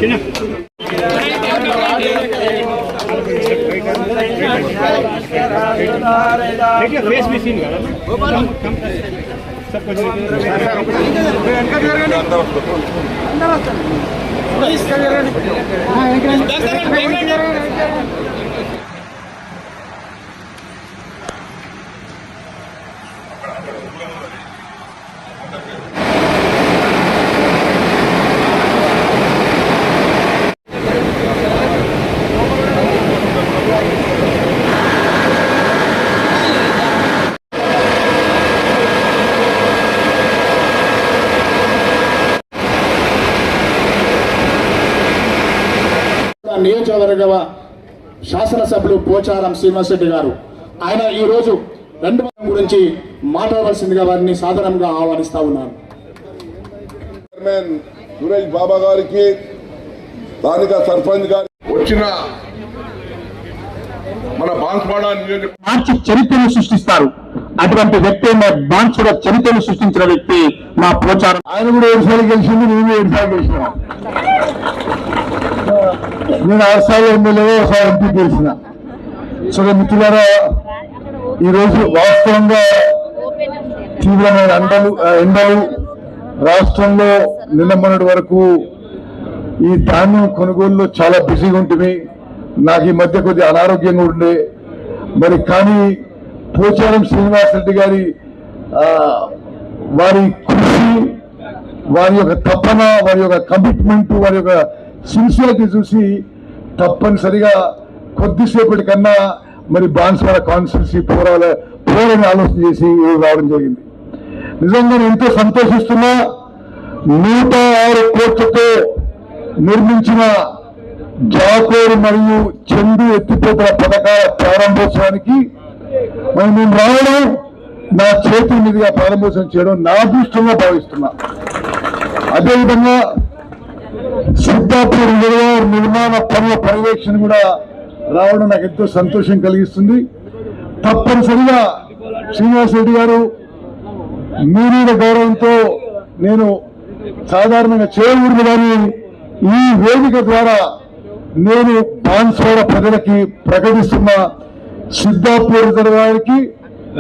చిన్న face machine కదా నియోజకవర్గ శాసనసభ్యులు పోచారం శ్రీనివాస్ రెడ్డి గారు ఆయన ఈ రోజు 2 గురించి మాట్లాడవలసిందిగా వారిని సాధారణంగా ఆహ్వానిస్తా ఉన్నాను. చైర్మన్ సురేష్ బాబా గారికి, స్థానిక సర్పంచ్ గారి వచ్చిన మన బాన్స్వాడ మార్చి చరిత్రను సృష్టిస్తారు. అటువంటి వ్యక్తి బాన్స్వాడ చరిత్రను సృష్టించిన వ్యక్తి మా పోచారం. ఆయన కూడా 7 సార్లు గెలిచింది, నేను 7 సార్లు గెలిచిన. నేను 6 సార్లు ఎమ్మెల్యే, ఒకసారి ఎంపీ గెలిచిన. సో మిత్రులారా, ఈరోజు వాస్తవంగా తీవ్రమైన ఎండలు రాష్ట్రంలో నిన్న మొన్నటి వరకు ఈ ధాన్యం కొనుగోలులో చాలా బిజీగా ఉంటుంది. నాకు ఈ మధ్య కొద్దిగా అనారోగ్యంగా ఉండే మరి, కానీ పోచారం శ్రీనివాస్ రెడ్డి గారి వారి కృషి, వారి యొక్క తపన, వారి యొక్క కమిట్మెంట్, వారి యొక్క సిన్సియారిటీ చూసి తప్పనిసరిగా కొద్దిసేపటి కన్నా మరి బాన్స్వాడ కాన్స్టిట్యూన్సీ పోరాలని ఆలోచన చేసి రావడం జరిగింది. నిజంగా ఎంతో సంతోషిస్తున్నా. 106 కోట్లతో నిర్మించిన జాకోరు మరియు చెండు ఎత్తిపోతల పథకాల ప్రారంభోత్సవానికి మరి నేను రావడం, నా చేతుల మీదుగా ప్రారంభోత్సవం చేయడం నా అదృష్టంగా భావిస్తున్నా. అదేవిధంగా సిద్ధాపూర్ నిర్మాణ పనుల పర్యవేక్షణ కూడా రావడం నాకు ఎంతో సంతోషం కలిగిస్తుంది. తప్పనిసరిగా శ్రీనివాస్ రెడ్డి గారు మీరీల గౌరవంతో నేను సాధారణంగా చేయకూడదు, కానీ ఈ వేదిక ద్వారా నేను బాన్స్వాడ ప్రజలకి ప్రకటిస్తున్న సిద్ధాపూర్ రిజర్వాయర్కి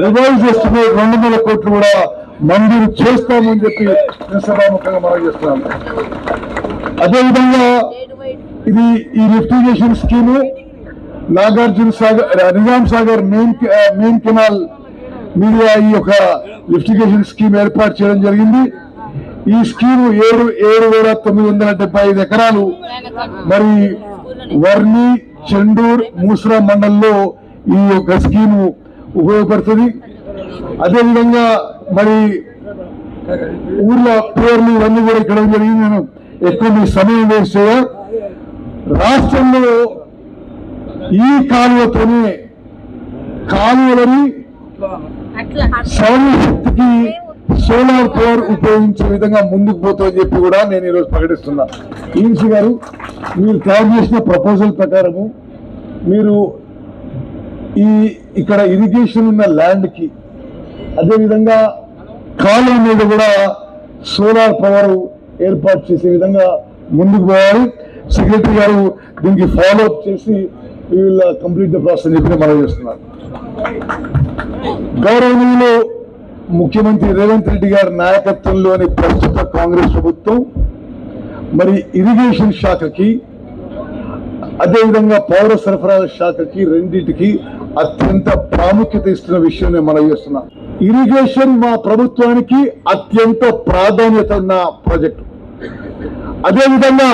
రివైజ్ చేస్తున్న 200 కోట్లు కూడా మంజూరు చేస్తామని చెప్పి నేను సభాముఖంగా మనం చేస్తున్నాను. అదేవిధంగా ఈ లిఫ్టిగేషన్ scheme Nagarjuna Sagar, Nizam Sagar main canal media ఈ యొక్క లిఫ్టిగేషన్ స్కీమ్ ఏర్పాటు చేయడం జరిగింది. ఈ స్కీము 7,975 ఎకరాలు మరి వర్ణి, చెండూర్, మూసరా మండలంలో ఈ యొక్క స్కీము ఉపయోగపడుతుంది. అదేవిధంగా మరి ఊర్ల పేర్లు ఇవన్నీ కూడా ఇక్కడ జరిగింది. నేను ఎక్కువ మీ సమయం వేస్ట్ చేయ. రాష్ట్రంలో ఈ కాలువతోనే కాలువలని సౌరశక్తికి సోలార్ పవర్ ఉపయోగించే విధంగా ముందుకు పోతుందని చెప్పి కూడా నేను ఈరోజు ప్రకటిస్తున్నా. ఈసీ గారు, మీరు తయారు చేసిన ప్రపోజల్ ప్రకారము మీరు ఇక్కడ ఇరిగేషన్ ఉన్న ల్యాండ్కి అదేవిధంగా కాలువ మీద కూడా సోలార్ పవర్ ఏర్పాటు చేసే విధంగా ముందుకు పోవాలి. సెక్రటరీ గారు దీనికి ఫాలో అప్ చేసి we will complete the process అని చెప్పి మనం చేస్తున్నారు. గౌరవనీయులు ముఖ్యమంత్రి రేవంత్ రెడ్డి గారి నాయకత్వంలోని ప్రస్తుత కాంగ్రెస్ ప్రభుత్వం మరి ఇరిగేషన్ శాఖకి అదేవిధంగా పౌర సరఫరాల శాఖకి రెండింటికి అత్యంత ప్రాముఖ్యత ఇస్తున్న విషయం నేను మనం చేస్తున్నా. ఇరిగేషన్ మా ప్రభుత్వానికి అత్యంత ప్రాధాన్యత ఉన్న ప్రాజెక్టు. అదేవిధంగా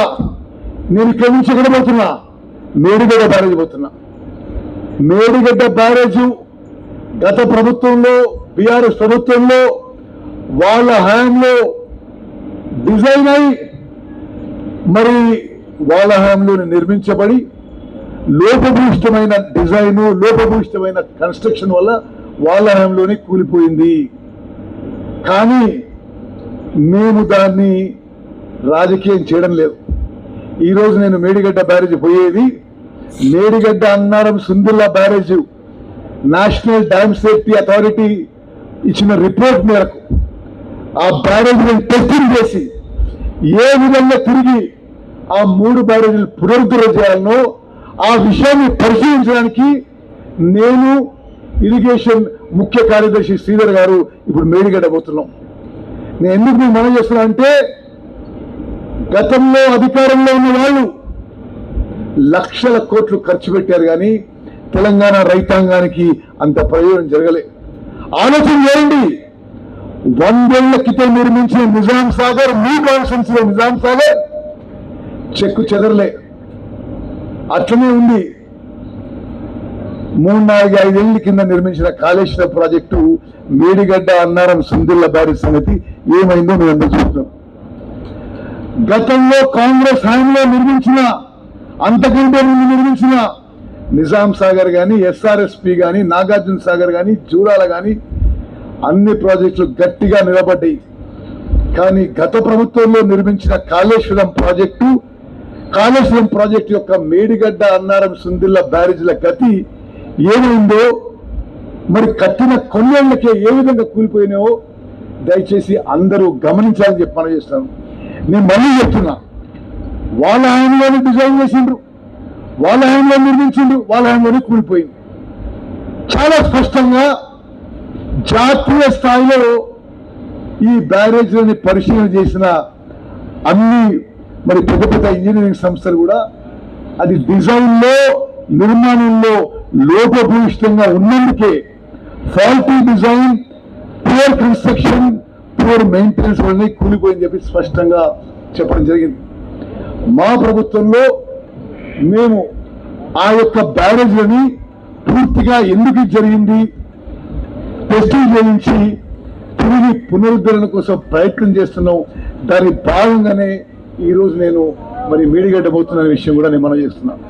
నేను ఇక్కడి నుంచి ఎక్కడ పోతున్నా, మేడిగడ్డ బ్యారేజ్ పోతున్నా. మేడిగడ్డ బ్యారేజు గత ప్రభుత్వంలో బీఆర్ఎస్ ప్రభుత్వంలో వాళ్ళ హయాంలో డిజైన్ అయి మరి వాళ్ళ హయాంలో నిర్మించబడి లోపభూయిష్టమైన డిజైన్, లోపభూయిష్టమైన కన్స్ట్రక్షన్ వల్ల వాళ్ళ హయాంలోనే కూలిపోయింది. కానీ మేము దాన్ని రాజకీయం చేయడం లేదు. ఈరోజు నేను మేడిగడ్డ బ్యారేజ్ పోయేది, Medigadda Annaram Sundilla barrage national dam safety authority ఇచ్చిన రిపోర్ట్ మేరకు ఆ బ్యారేజ్ నేను టెస్టింగ్ చేసి ఏ విధంగా తిరిగి ఆ 3 బ్యారేజీలు పునరుద్ధరణ చేయాలనో ఆ విషయాన్ని పరిశీలించడానికి నేను ఇరిగేషన్ ముఖ్య కార్యదర్శి శ్రీధర్ గారు ఇప్పుడు మేడిగడ్డ పోతున్నాం. నేను ఎందుకు మీకు మనం చేస్తున్నా అంటే గతంలో అధికారంలో ఉన్న వాళ్ళు లక్షల కోట్లు ఖర్చు పెట్టారు కానీ తెలంగాణ రైతాంగానికి అంత ప్రయోజనం జరగలే. ఆలోచన చేయండి. 100 ఏళ్ల క్రితం నిర్మించిన నిజాం సాగర్, మీ కాన్స్టిట్యూన్సీలో నిజాం సాగర్ చెక్కు చెదరలే, అట్లనే ఉంది. 3, 4, 5 ఏళ్ల కింద నిర్మించిన కాళేశ్వరం ప్రాజెక్టు మేడిగడ్డ అన్నారం సుందిల్ల బ్యారేజ్ సంగతి ఏమైందో మేము అందరూ చూస్తున్నాం. గతంలో కాంగ్రెస్ హయాంలో నిర్మించిన, అంతకంటే ముందు నిర్మించిన నిజాం సాగర్ కానీ, ఎస్ఆర్ఎస్పి కానీ, నాగార్జున సాగర్ కానీ, జూరాల కానీ అన్ని ప్రాజెక్టులు గట్టిగా నిలబడ్డాయి. కానీ గత ప్రభుత్వంలో నిర్మించిన కాళేశ్వరం ప్రాజెక్టు యొక్క మేడిగడ్డ అన్నారం సుందిల్ల బ్యారేజ్ల గతి ఏమైందో, మరి కట్టిన కొన్నేళ్లకే ఏ విధంగా కూలిపోయినాయో దయచేసి అందరూ గమనించాలని చెప్పి మనం చేస్తాను. నేను మళ్ళీ చెప్తున్నా, వాళ్ళ హయాంలోనే డిజైన్ చేసిండ్రు, వాళ్ళ హయాంలో నిర్మించిండ్రు, వాళ్ళ హయాంలోనే కూలిపోయింది. చాలా స్పష్టంగా జాతీయ స్థాయిలో ఈ బ్యారేజ్లని పరిశీలన చేసిన అన్ని మరి పెద్ద పెద్ద ఇంజనీరింగ్ సంస్థలు కూడా అది డిజైన్లో, నిర్మాణంలో లోపభూయిష్టంగా ఉన్నందుకే faulty design, poor construction, poor maintenance వల్ల కూలిపోయిందని చెప్పి స్పష్టంగా చెప్పడం జరిగింది. మా ప్రభుత్వంలో మేము ఆ యొక్క బ్యారేజ్లని పూర్తిగా ఎందుకు జరిగింది టెస్టింగ్ చేయించి తిరిగి పునరుద్ధరణ కోసం ప్రయత్నం చేస్తున్నాం. దాని భాగంగానే ఈరోజు నేను మరి మేడిగడ్డ పోతున్న విషయం కూడా నేను మనం చేస్తున్నాను.